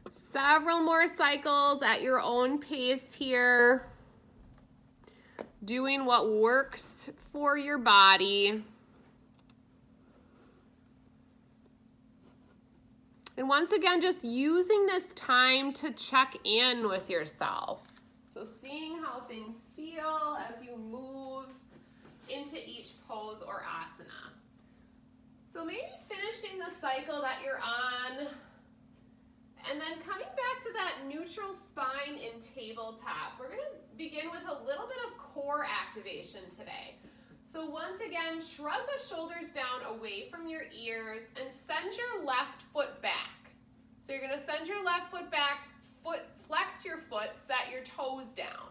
Several more cycles at your own pace here. Doing what works for your body. And once again, just using this time to check in with yourself. So seeing how things feel as you move into each pose or asana. So maybe finishing the cycle that you're on, and then coming back to that neutral spine in tabletop. We're gonna begin with a little bit of core activation today. So once again, shrug the shoulders down away from your ears and send your left foot back. So you're gonna send your left foot back, flex your foot, set your toes down.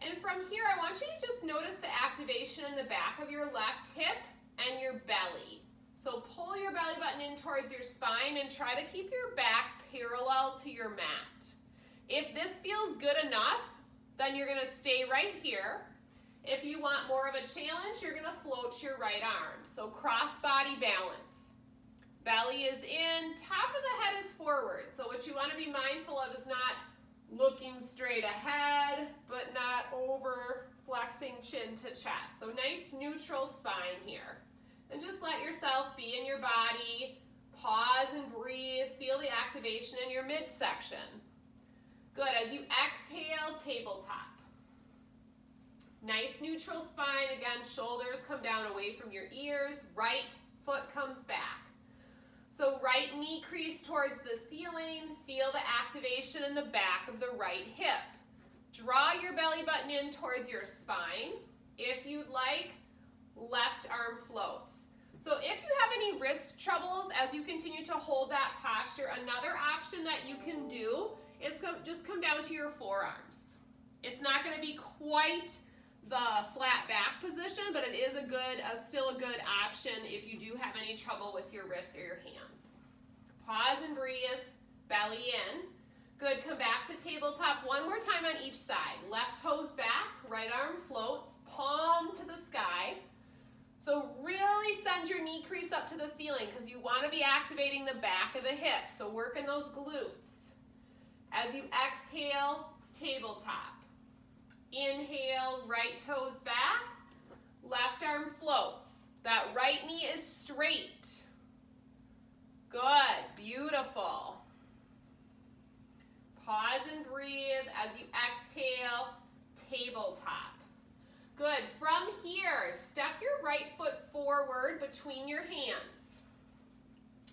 And from here, I want you to just notice the activation in the back of your left hip and your belly. So pull your belly button in towards your spine and try to keep your back parallel to your mat. If this feels good enough, then you're gonna stay right here. If you want more of a challenge, you're gonna float your right arm. So cross body balance. Belly is in, top of the head is forward. So what you wanna be mindful of is not looking straight ahead, but not over flexing chin to chest. So nice neutral spine here. And just let yourself be in your body. Pause and breathe. Feel the activation in your midsection. Good. As you exhale, tabletop. Nice neutral spine. Again, shoulders come down away from your ears. Right foot comes back. So right knee crease towards the ceiling. Feel the activation in the back of the right hip. Draw your belly button in towards your spine. If you'd like, left arm floats. So if you have any wrist troubles as you continue to hold that posture, another option that you can do is just come down to your forearms. It's not going to be quite the flat back position, but it is still a good option if you do have any trouble with your wrists or your hands. Pause and breathe, belly in. Good, come back to tabletop one more time on each side. Left toes back, right arm floats, palm to the sky. So really send your knee crease up to the ceiling because you want to be activating the back of the hip. So working those glutes. As you exhale, tabletop. Inhale, right toes back, left arm floats. That right knee is straight. Good, beautiful. Pause and breathe as you exhale, tabletop. Good, from here, step your right foot forward between your hands.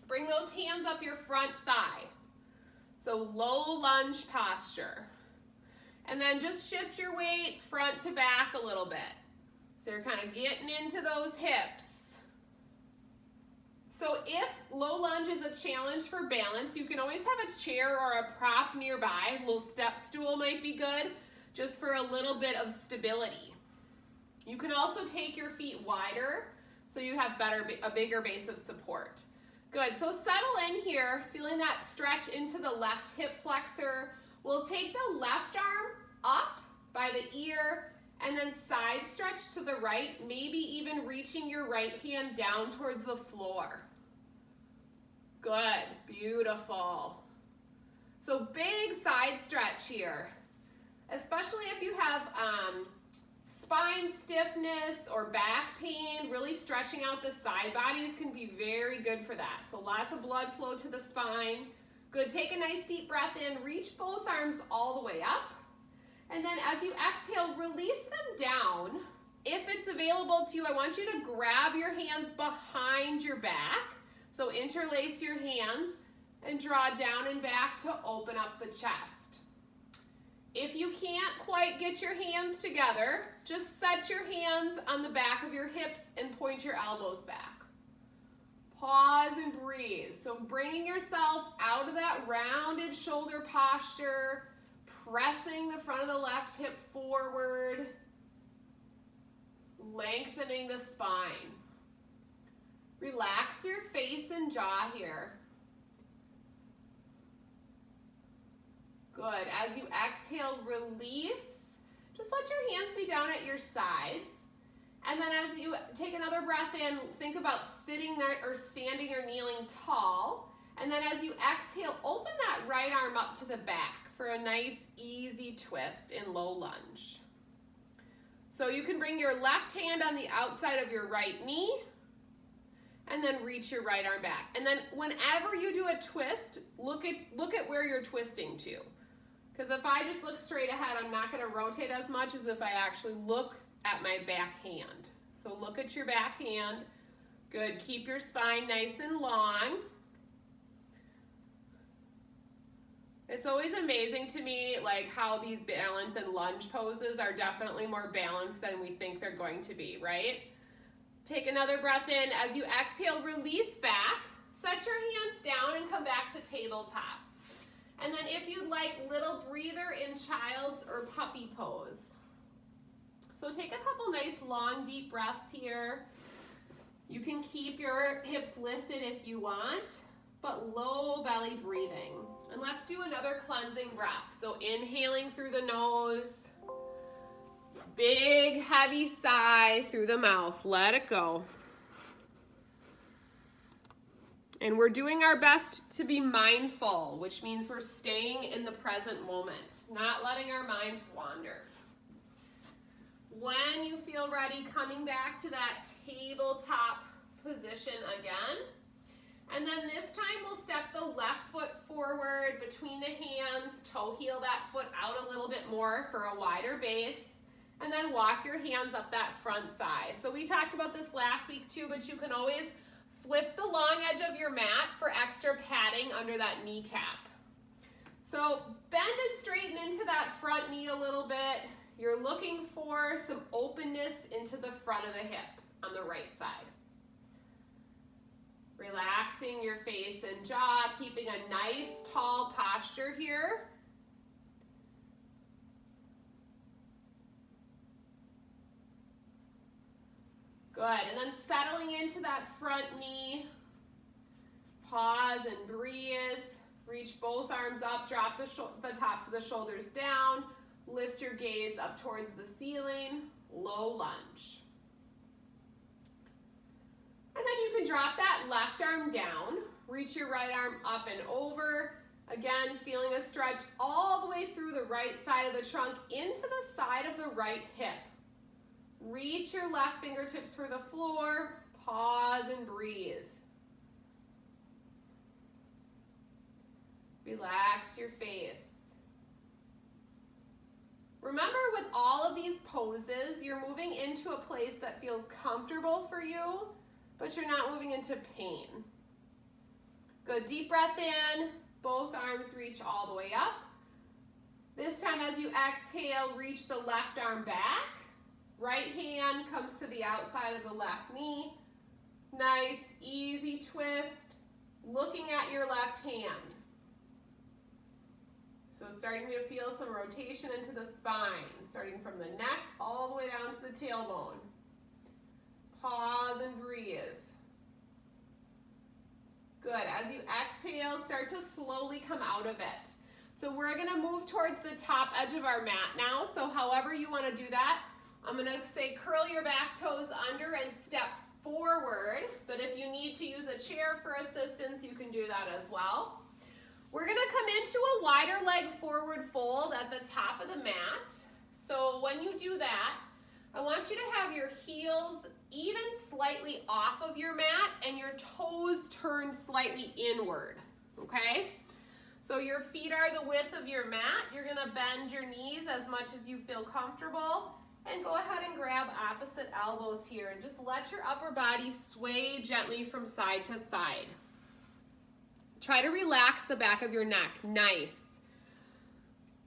Bring those hands up your front thigh. So low lunge posture. And then just shift your weight front to back a little bit. So you're kind of getting into those hips. So if low lunge is a challenge for balance, you can always have a chair or a prop nearby. A little step stool might be good, just for a little bit of stability. You can also take your feet wider so you have a bigger base of support. Good, so settle in here, feeling that stretch into the left hip flexor. We'll take the left arm up by the ear and then side stretch to the right, maybe even reaching your right hand down towards the floor. Good, beautiful. So big side stretch here, especially if you have spine stiffness or back pain. Really stretching out the side bodies can be very good for that. So lots of blood flow to the spine. Good, take a nice deep breath in, reach both arms all the way up. And then as you exhale, release them down. If it's available to you, I want you to grab your hands behind your back. So interlace your hands and draw down and back to open up the chest. If you can't quite get your hands together, just set your hands on the back of your hips and point your elbows back. Pause and breathe. So bringing yourself out of that rounded shoulder posture, pressing the front of the left hip forward, lengthening the spine. Relax your face and jaw here. Good. As you exhale, release. Just let your hands be down at your sides. And then as you take another breath in, think about sitting there or standing or kneeling tall. And then as you exhale, open that right arm up to the back for a nice, easy twist in low lunge. So you can bring your left hand on the outside of your right knee and then reach your right arm back. And then whenever you do a twist, look at where you're twisting to. Because if I just look straight ahead, I'm not going to rotate as much as if I actually look at my back hand. So look at your back hand. Good. Keep your spine nice and long. It's always amazing to me like how these balance and lunge poses are definitely more balanced than we think they're going to be, right? Take another breath in. As you exhale, release back. Set your hands down and come back to tabletop. And then if you'd like, little breather in child's or puppy pose. So take a couple nice long deep breaths here. You can keep your hips lifted if you want, but low belly breathing. And let's do another cleansing breath. So inhaling through the nose, big heavy sigh through the mouth. Let it go. And we're doing our best to be mindful, which means we're staying in the present moment, not letting our minds wander. When you feel ready, coming back to that tabletop position again. And then this time we'll step the left foot forward between the hands, toe heel that foot out a little bit more for a wider base, and then walk your hands up that front thigh. So we talked about this last week too, but you can always flip the long edge of your mat for extra padding under that kneecap. So bend and straighten into that front knee a little bit. You're looking for some openness into the front of the hip on the right side. Relaxing your face and jaw, keeping a nice tall posture here. Good, and then settling into that front knee. Pause and breathe. Reach both arms up, drop the tops of the shoulders down. Lift your gaze up towards the ceiling, low lunge. And then you can drop that left arm down, reach your right arm up and over. Again, feeling a stretch all the way through the right side of the trunk into the side of the right hip. Reach your left fingertips for the floor, pause and breathe. Relax your face. Remember, with all of these poses, you're moving into a place that feels comfortable for you, but you're not moving into pain. Good, deep breath in, both arms reach all the way up. This time as you exhale, reach the left arm back. Right hand comes to the outside of the left knee. Nice, easy twist, looking at your left hand. So starting to feel some rotation into the spine, starting from the neck all the way down to the tailbone. Pause and breathe. Good, as you exhale, start to slowly come out of it. So we're gonna move towards the top edge of our mat now, so however you wanna do that, I'm gonna say curl your back toes under and step forward, but if you need to use a chair for assistance, you can do that as well. We're gonna come into a wider leg forward fold at the top of the mat. So when you do that, I want you to have your heels even slightly off of your mat and your toes turned slightly inward, okay? So your feet are the width of your mat. You're gonna bend your knees as much as you feel comfortable and go ahead and grab opposite elbows here and just let your upper body sway gently from side to side. Try to relax the back of your neck, nice.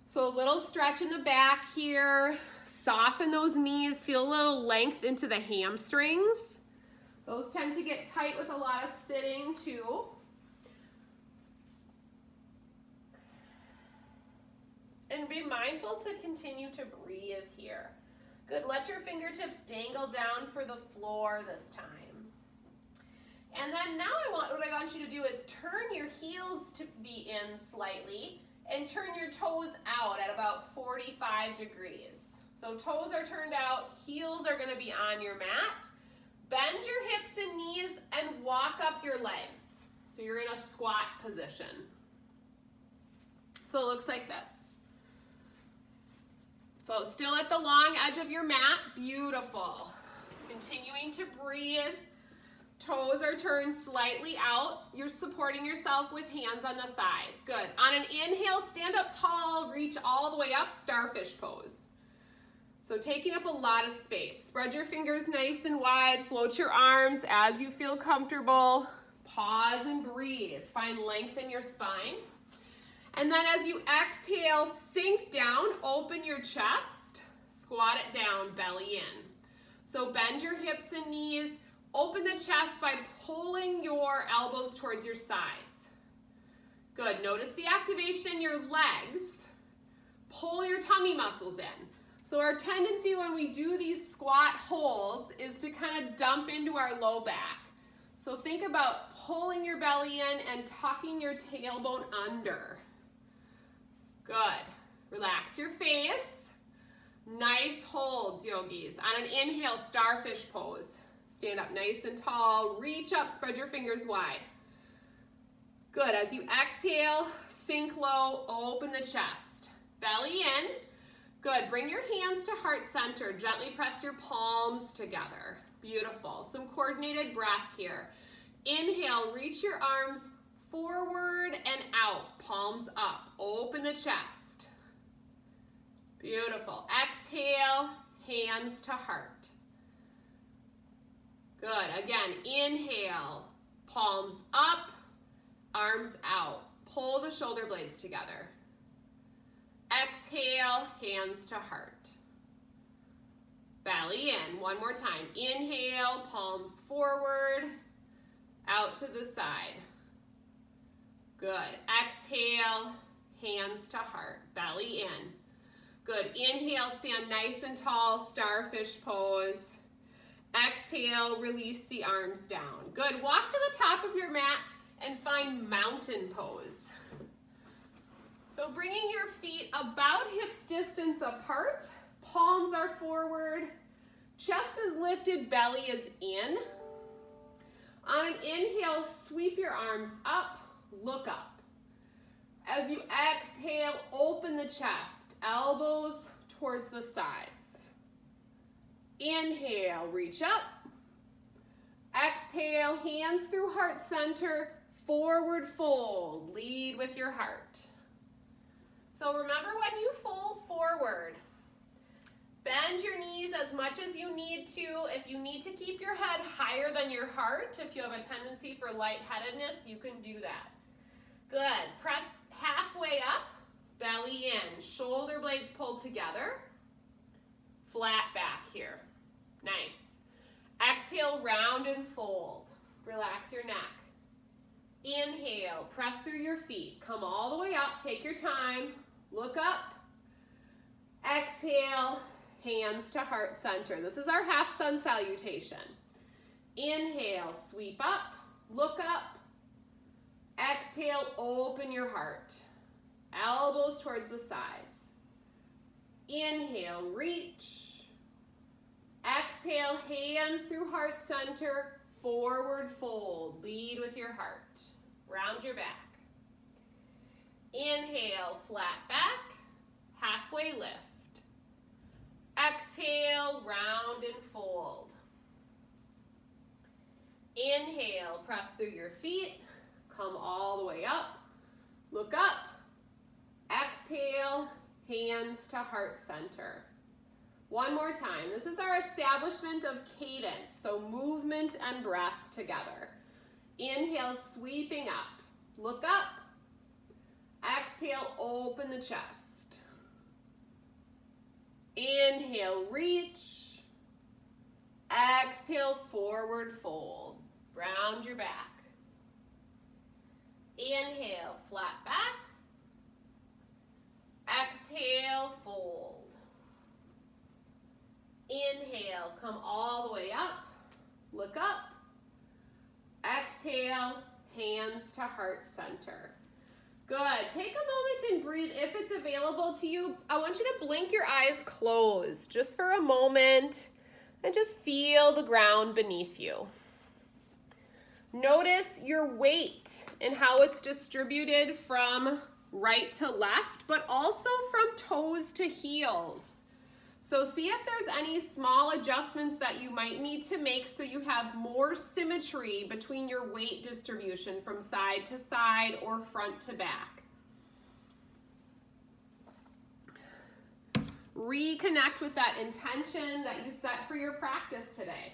So a little stretch in the back here, soften those knees, feel a little length into the hamstrings. Those tend to get tight with a lot of sitting too. And be mindful to continue to breathe here. Good, let your fingertips dangle down for the floor this time. And then now what I want you to do is turn your heels to be in slightly and turn your toes out at about 45 degrees. So toes are turned out, heels are gonna be on your mat. Bend your hips and knees and walk up your legs. So you're in a squat position. So it looks like this. So still at the long edge of your mat, beautiful. Continuing to breathe. Toes are turned slightly out. You're supporting yourself with hands on the thighs. Good. On an inhale, stand up tall, reach all the way up, starfish pose. So taking up a lot of space. Spread your fingers nice and wide. Float your arms as you feel comfortable. Pause and breathe. Find length in your spine. And then as you exhale, sink down, open your chest, squat it down, belly in. So bend your hips and knees. Open the chest by pulling your elbows towards your sides. Good. Notice the activation in your legs. Pull your tummy muscles in. So our tendency when we do these squat holds is to kind of dump into our low back. So think about pulling your belly in and tucking your tailbone under. Good. Relax your face. Nice holds, yogis. On an inhale, starfish pose. Stand up nice and tall, reach up, spread your fingers wide. Good, as you exhale, sink low, open the chest. Belly in. Good, bring your hands to heart center. Gently press your palms together. Beautiful, some coordinated breath here. Inhale, reach your arms forward and out, palms up. Open the chest. Beautiful. Exhale, hands to heart. Good. Again, inhale, palms up, arms out. Pull the shoulder blades together. Exhale, hands to heart. Belly in. One more time. Inhale, palms forward, out to the side. Good. Exhale, hands to heart. Belly in. Good. Inhale, stand nice and tall, starfish pose. Exhale, release the arms down. Good. Walk to the top of your mat and find mountain pose. So bringing your feet about hips distance apart, palms are forward, chest is lifted, belly is in. On an inhale, sweep your arms up, look up. As you exhale, open the chest, elbows towards the sides. Inhale, reach up. Exhale, hands through heart center, forward fold. Lead with your heart. So remember when you fold forward, bend your knees as much as you need to. If you need to keep your head higher than your heart, if you have a tendency for lightheadedness, you can do that. Good. Press halfway up, belly in. Shoulder blades pull together. Flat back here. Nice. Exhale, round and fold. Relax your neck. Inhale, press through your feet. Come all the way up, take your time. Look up. Exhale, hands to heart center. This is our half sun salutation. Inhale, sweep up, look up. Exhale, open your heart. Elbows towards the sides. Inhale, reach. Exhale, hands through heart center, forward fold. Lead with your heart. Round your back. Inhale, flat back, halfway lift. Exhale, round and fold. Inhale, press through your feet, come all the way up, look up. Exhale, hands to heart center. One more time. This is our establishment of cadence, so movement and breath together. Inhale, sweeping up. Look up. Exhale, open the chest. Inhale, reach. Exhale, forward fold. Round your back. Inhale, flat back. Exhale, fold. Inhale, come all the way up, look up. Exhale, hands to heart center. Good, take a moment and breathe if it's available to you. I want you to blink your eyes closed just for a moment and just feel the ground beneath you. Notice your weight and how it's distributed from right to left, but also from toes to heels. So see if there's any small adjustments that you might need to make so you have more symmetry between your weight distribution from side to side or front to back. Reconnect with that intention that you set for your practice today.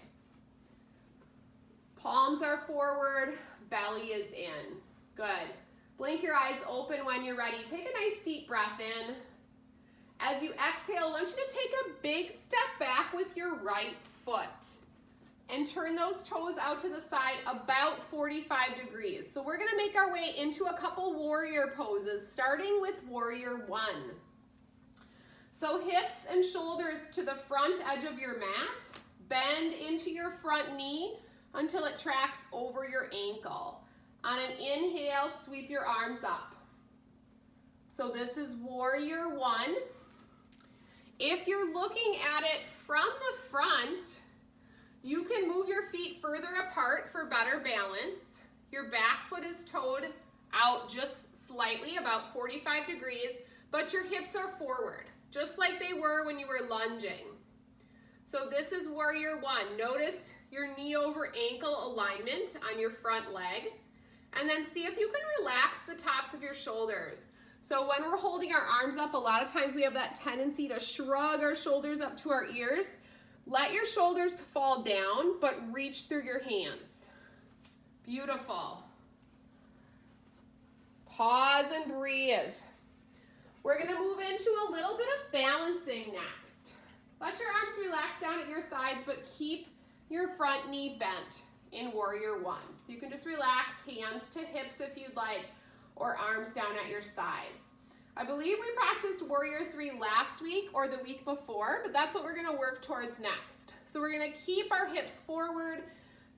Palms are forward, belly is in. Good. Blink your eyes open when you're ready. Take a nice deep breath in. As you exhale, I want you to take a big step back with your right foot and turn those toes out to the side about 45 degrees. So we're gonna make our way into a couple warrior poses, starting with warrior one. So hips and shoulders to the front edge of your mat, bend into your front knee until it tracks over your ankle. On an inhale, sweep your arms up. So this is warrior one. If you're looking at it from the front, you can move your feet further apart for better balance. Your back foot is toed out just slightly, about 45 degrees, but your hips are forward, just like they were when you were lunging. So this is warrior one. Notice your knee over ankle alignment on your front leg, and then see if you can relax the tops of your shoulders. So when we're holding our arms up, a lot of times we have that tendency to shrug our shoulders up to our ears. Let your shoulders fall down, but reach through your hands. Beautiful. Pause and breathe. We're gonna move into a little bit of balancing next. Let your arms relax down at your sides, but keep your front knee bent in warrior one. So you can just relax, hands to hips if you'd like, or arms down at your sides. I believe we practiced warrior three last week or the week before, but that's what we're gonna work towards next. So we're gonna keep our hips forward,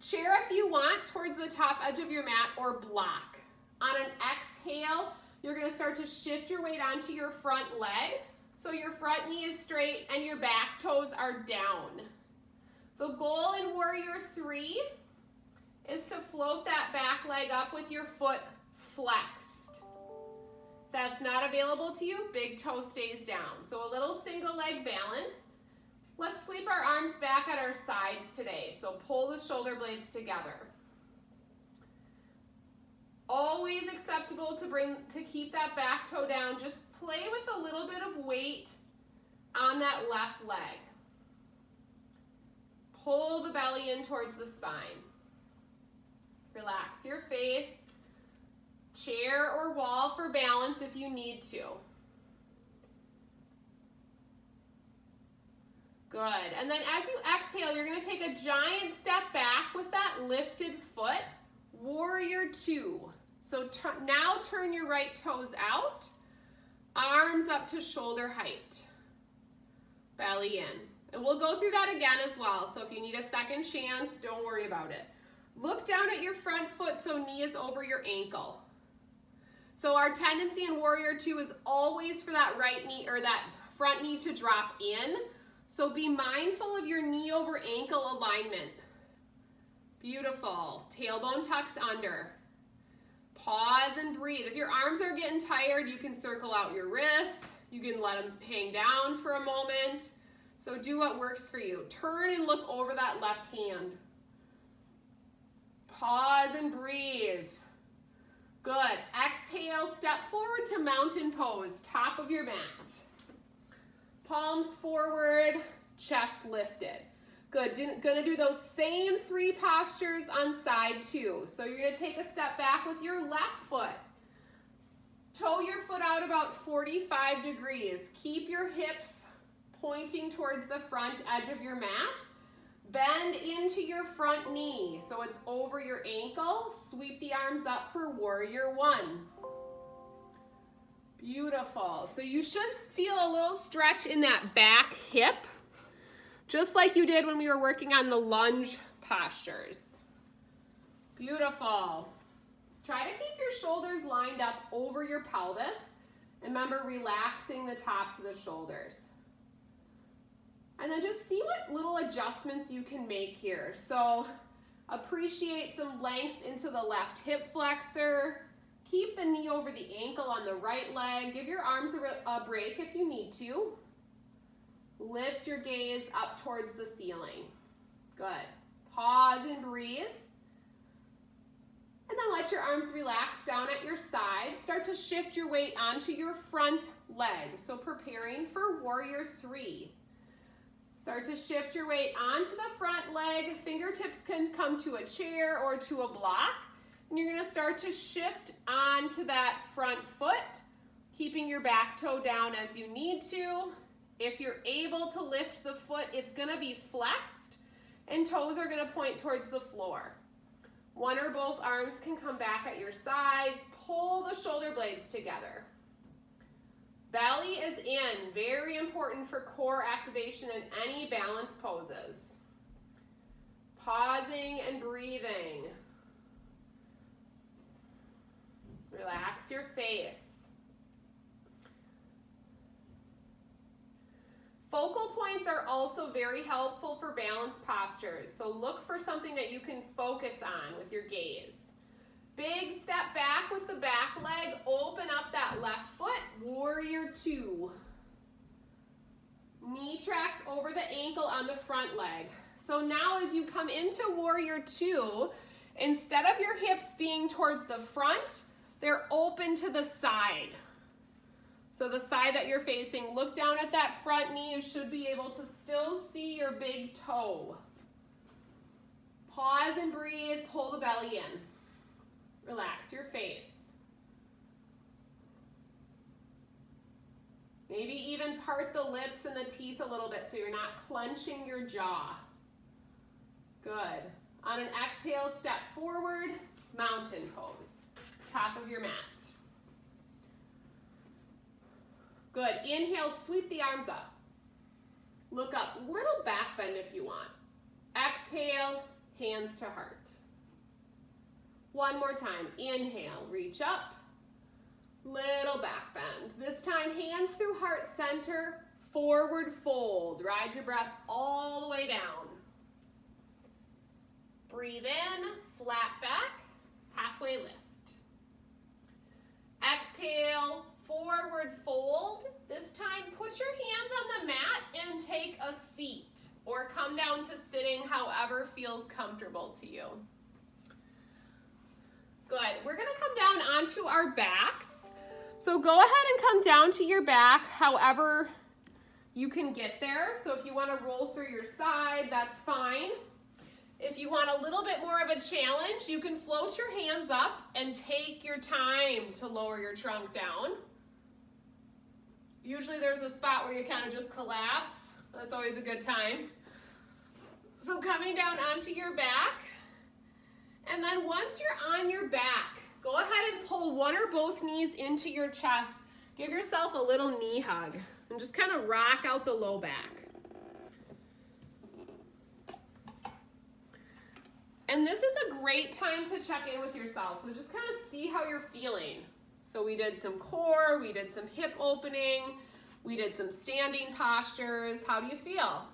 chair if you want towards the top edge of your mat, or block. On an exhale, you're gonna start to shift your weight onto your front leg, so your front knee is straight and your back toes are down. The goal in warrior three is to float that back leg up with your foot flexed. If that's not available to you, big toe stays down. So a little single leg balance. Let's sweep our arms back at our sides today. So pull the shoulder blades together. Always acceptable to keep that back toe down. Just play with a little bit of weight on that left leg. Pull the belly in towards the spine. Relax your face. Chair or wall for balance if you need to. Good. And then as you exhale, you're going to take a giant step back with that lifted foot. Warrior two. So now turn your right toes out. Arms up to shoulder height. Belly in. And we'll go through that again as well. So if you need a second chance, don't worry about it. Look down at your front foot so knee is over your ankle. So our tendency in warrior two is always for that right knee or that front knee to drop in. So be mindful of your knee over ankle alignment. Beautiful. Tailbone tucks under. Pause and breathe. If your arms are getting tired, you can circle out your wrists. You can let them hang down for a moment. So do what works for you. Turn and look over that left hand. Pause and breathe. Good. Exhale, step forward to mountain pose, top of your mat. Palms forward, chest lifted. Good. Gonna do those same three postures on side two. So you're gonna take a step back with your left foot. Toe your foot out about 45 degrees. Keep your hips pointing towards the front edge of your mat. Bend into your front knee so it's over your ankle. Sweep the arms up for warrior one. Beautiful. So you should feel a little stretch in that back hip, just like you did when we were working on the lunge postures. Beautiful. Try to keep your shoulders lined up over your pelvis. And remember, relaxing the tops of the shoulders. And then just see what little adjustments you can make here. So Appreciate some length into the left hip flexor. Keep the knee over the ankle on the right leg. Give your arms a break if you need to. Lift your gaze up towards the ceiling. Good. Pause and breathe. And then let your arms relax down at your side. Start to shift your weight onto your front leg. So preparing for warrior 3. Start to shift your weight onto the front leg. Fingertips can come to a chair or to a block. And you're going to start to shift onto that front foot, keeping your back toe down as you need to. If you're able to lift the foot, it's going to be flexed and toes are going to point towards the floor. One or both arms can come back at your sides. Pull the shoulder blades together. Belly is in, very important for core activation in any balance poses. Pausing and breathing. Relax your face. Focal points are also very helpful for balanced postures, so look for something that you can focus on with your gaze. Big step back with the back leg, open up that left foot, warrior 2. Knee tracks over the ankle on the front leg. So now as you come into warrior 2, instead of your hips being towards the front, they're open to the side. So the side that you're facing, look down at that front knee. You should be able to still see your big toe. Pause and breathe, pull the belly in. Relax your face. Maybe even part the lips and the teeth a little bit so you're not clenching your jaw. Good. On an exhale, step forward, mountain pose. Top of your mat. Good. Inhale, sweep the arms up. Look up, little back bend if you want. Exhale, hands to heart. One more time. Inhale, reach up. Little back bend. This time, hands through heart center, forward fold. Ride your breath all the way down. Breathe in, flat back, halfway lift. Exhale, forward fold. This time, put your hands on the mat and take a seat or come down to sitting, however feels comfortable to you. Good. We're going to come down onto our backs. So go ahead and come down to your back however you can get there. So if you want to roll through your side, that's fine. If you want a little bit more of a challenge, you can float your hands up and take your time to lower your trunk down. Usually there's a spot where you kind of just collapse. That's always a good time. So coming down onto your back. And then once you're on your back, go ahead and pull one or both knees into your chest. Give yourself a little knee hug and just kind of rock out the low back. And this is a great time to check in with yourself. So just kind of see how you're feeling. So we did some core, we did some hip opening, we did some standing postures. How do you feel?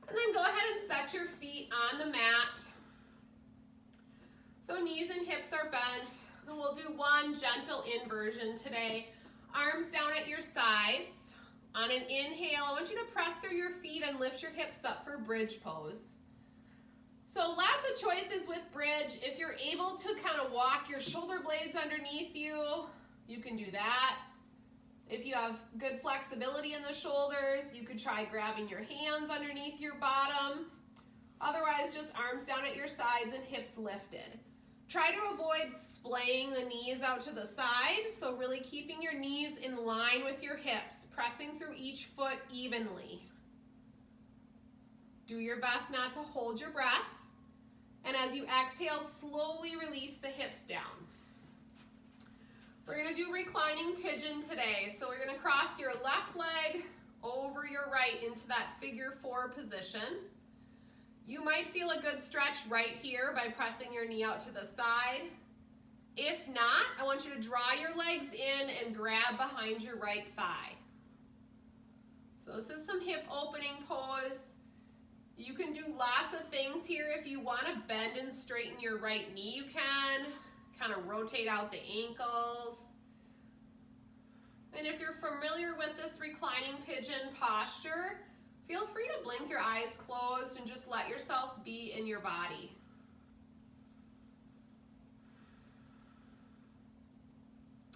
And then go ahead and set your feet on the mat. So knees and hips are bent. And we'll do one gentle inversion today. Arms down at your sides. On an inhale, I want you to press through your feet and lift your hips up for bridge pose. So lots of choices with bridge. If you're able to kind of walk your shoulder blades underneath you, you can do that. If you have good flexibility in the shoulders, you could try grabbing your hands underneath your bottom. Otherwise, just arms down at your sides and hips lifted. Try to avoid splaying the knees out to the side, so really keeping your knees in line with your hips, pressing through each foot evenly. Do your best not to hold your breath, and as you exhale, slowly release the hips down. We're going to do reclining pigeon today, so we're going to cross your left leg over your right into that figure 4 position. You might feel a good stretch right here by pressing your knee out to the side. If not, I want you to draw your legs in and grab behind your right thigh. So this is some hip opening pose. You can do lots of things here. If you want to bend and straighten your right knee, you can. Kind of rotate out the ankles. And if you're familiar with this reclining pigeon posture, feel free to blink your eyes closed and just let yourself be in your body.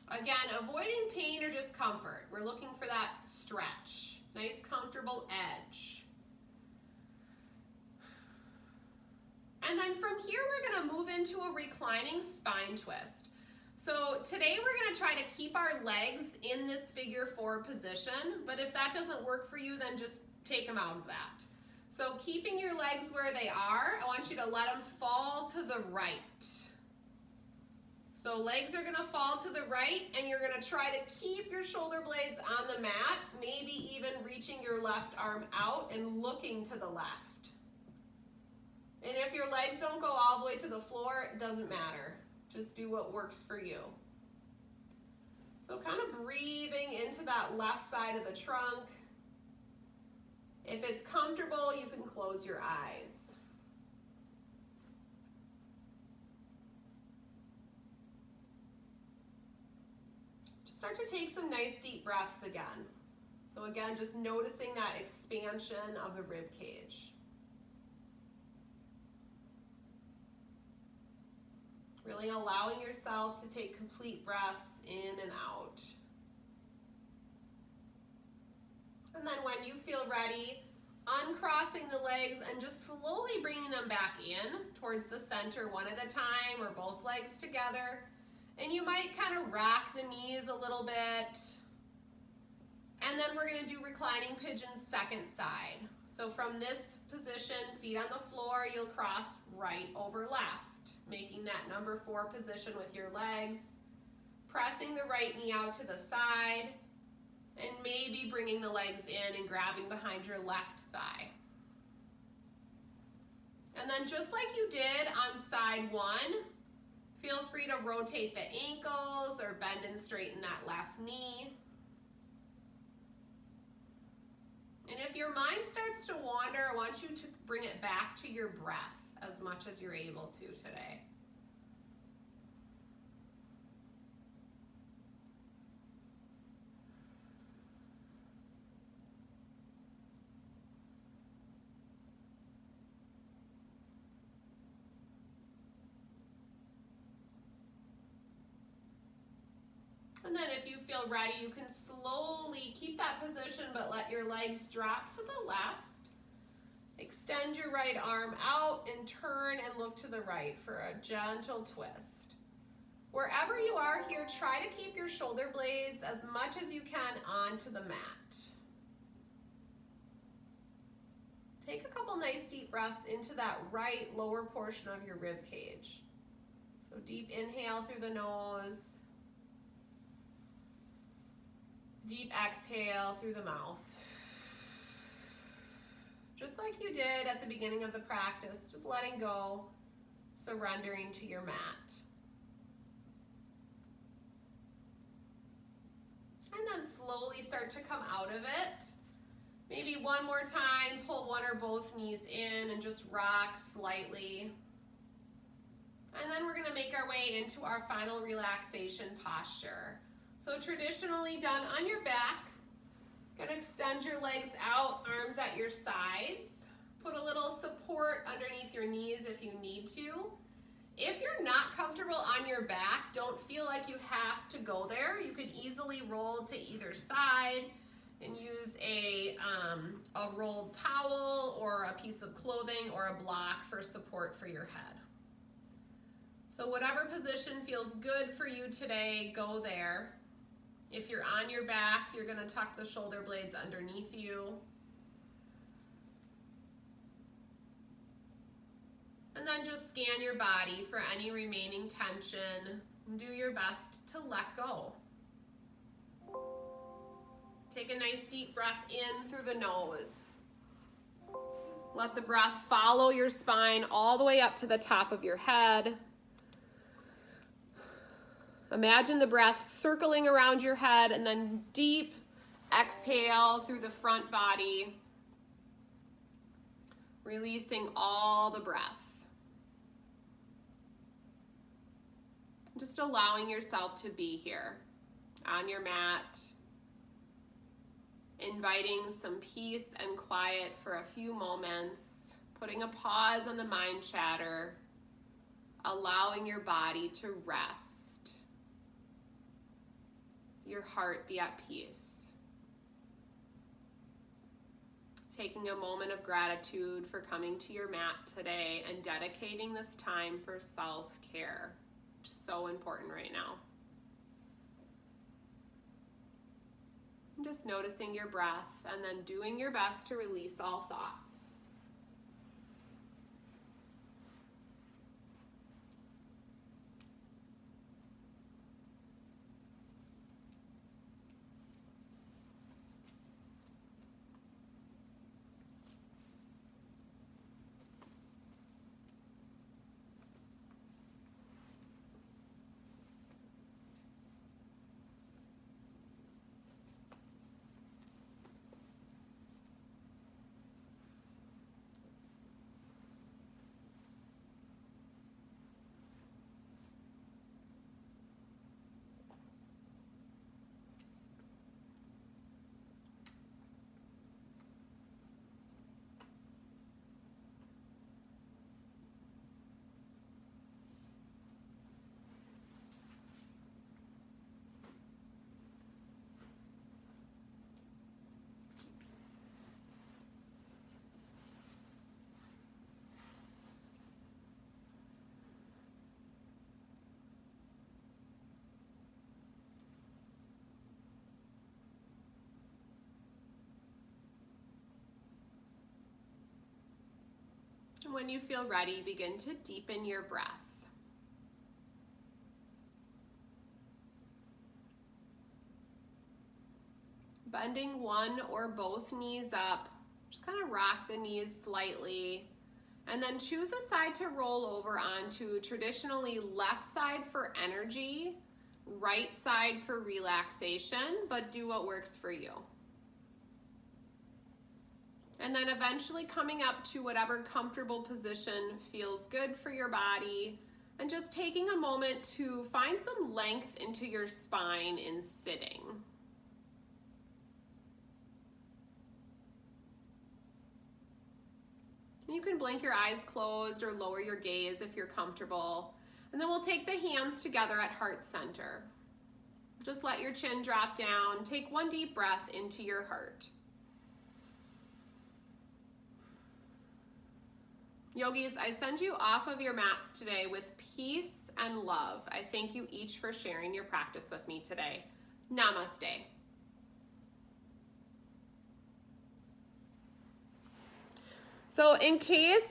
Again, avoiding pain or discomfort. We're looking for that stretch. Nice, comfortable edge. And then from here, we're gonna move into a reclining spine twist. So today we're gonna try to keep our legs in this figure 4 position, but if that doesn't work for you, then just take them out of that. So keeping your legs where they are, I want you to let them fall to the right. So legs are gonna fall to the right, and you're gonna try to keep your shoulder blades on the mat, maybe even reaching your left arm out and looking to the left. And if your legs don't go all the way to the floor, it doesn't matter. Just do what works for you. So kind of breathing into that left side of the trunk. If it's comfortable, you can close your eyes. Just start to take some nice deep breaths again. So again, just noticing that expansion of the rib cage. Really allowing yourself to take complete breaths in and out. And then when you feel ready, uncrossing the legs and just slowly bringing them back in towards the center one at a time, or both legs together. And you might kind of rock the knees a little bit. And then we're gonna do reclining pigeon second side. So from this position, feet on the floor, you'll cross right over left, making that number 4 position with your legs, pressing the right knee out to the side, and maybe bringing the legs in and grabbing behind your left thigh. And then just like you did on side 1, feel free to rotate the ankles or bend and straighten that left knee. And if your mind starts to wander, I want you to bring it back to your breath as much as you're able to today. And then if you feel ready, you can slowly keep that position, but let your legs drop to the left. Extend your right arm out and turn and look to the right for a gentle twist. Wherever you are here, try to keep your shoulder blades as much as you can onto the mat. Take a couple nice deep breaths into that right lower portion of your rib cage. So deep inhale through the nose. Deep exhale through the mouth. Just like you did at the beginning of the practice, just letting go, surrendering to your mat. And then slowly start to come out of it. Maybe one more time, pull one or both knees in and just rock slightly. And then we're gonna make our way into our final relaxation posture. So traditionally done on your back. Gonna extend your legs out, arms at your sides. Put a little support underneath your knees if you need to. If you're not comfortable on your back, don't feel like you have to go there. You could easily roll to either side and use a rolled towel or a piece of clothing or a block for support for your head. So whatever position feels good for you today, go there. If you're on your back, you're gonna tuck the shoulder blades underneath you. And then just scan your body for any remaining tension and do your best to let go. Take a nice deep breath in through the nose. Let the breath follow your spine all the way up to the top of your head. Imagine the breath circling around your head and then deep Exhale through the front body, releasing all the breath. Just allowing yourself to be here on your mat, inviting some peace and quiet for a few moments, putting a pause on the mind chatter, allowing your body to rest, your heart be at peace. Taking a moment of gratitude for coming to your mat today and dedicating this time for self-care. So important right now. And just noticing your breath and then doing your best to release all thoughts. When you feel ready, begin to deepen your breath. Bending one or both knees up, just kind of rock the knees slightly, and then choose a side to roll over onto. Traditionally, left side for energy, right side for relaxation, but do what works for you. And then eventually coming up to whatever comfortable position feels good for your body, and just taking a moment to find some length into your spine in sitting. You can blink your eyes closed or lower your gaze if you're comfortable. And then we'll take the hands together at heart center. Just let your chin drop down. Take one deep breath into your heart. Yogis, I send you off of your mats today with peace and love. I thank you each for sharing your practice with me today. Namaste. So in case